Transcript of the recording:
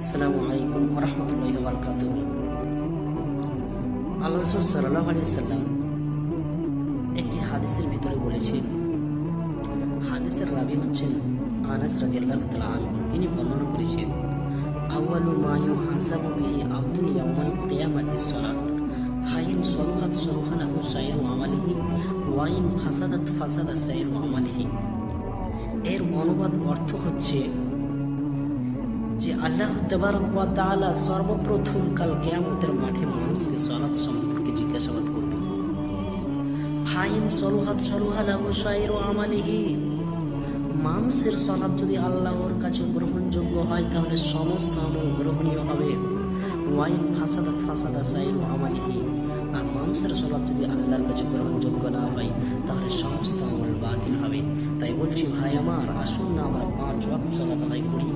আসসালামু আলাইকুম ওয়া রাহমাতুল্লাহি ওয়া বারাকাতুহু। আল্লাহ রাসূল সাল্লাল্লাহু আলাইহি ওয়াসাল্লাম একটি হাদিসের ভিতরে বলেছেন, হাদিসের রাবী হচ্ছেন আনাস রাদিয়াল্লাহু তাআলা আনহু। তিনি বর্ণনা করেছেন, আউয়ালু মা ইউহাসাবু বিহি আবদুন ইয়াওমাল কিয়ামাতিস সালাত, ফাইন সলুহাত সলুহা লাহু সাইরু আমালিহি ওয়া ইন ফাসাদাত ফাসাদা সাইরু আমালিহি। এর অনুবাদ অর্থ হচ্ছে যে আল্লাহ তাবারক ওয়া তাআলা সর্বপ্রথম কাল কিয়ামতের মাঠে মানুষকে সালাত সম্পর্কে জিজ্ঞাসাবাদ করবেন। ফাইন সলুহাত সলুহা লাহু সাইরু আমালিহি, মানুষের সালাত যদি আল্লাহর কাছে গ্রহণযোগ্য হয় তাহলে সমস্ত আমল গ্রহণীয় হবে। ওয়াইন ফাসাদাত ফাসাদা সাইরু আমালিহি, আর মানুষের সালাত যদি আল্লাহর কাছে গ্রহণযোগ্য না হয় তাহলে সমস্ত আমল বাতিল হবে। তাই বলছি ভাই আমার, আসুন না আমরা 5 ওয়াক্ত সালাত আদায় করি।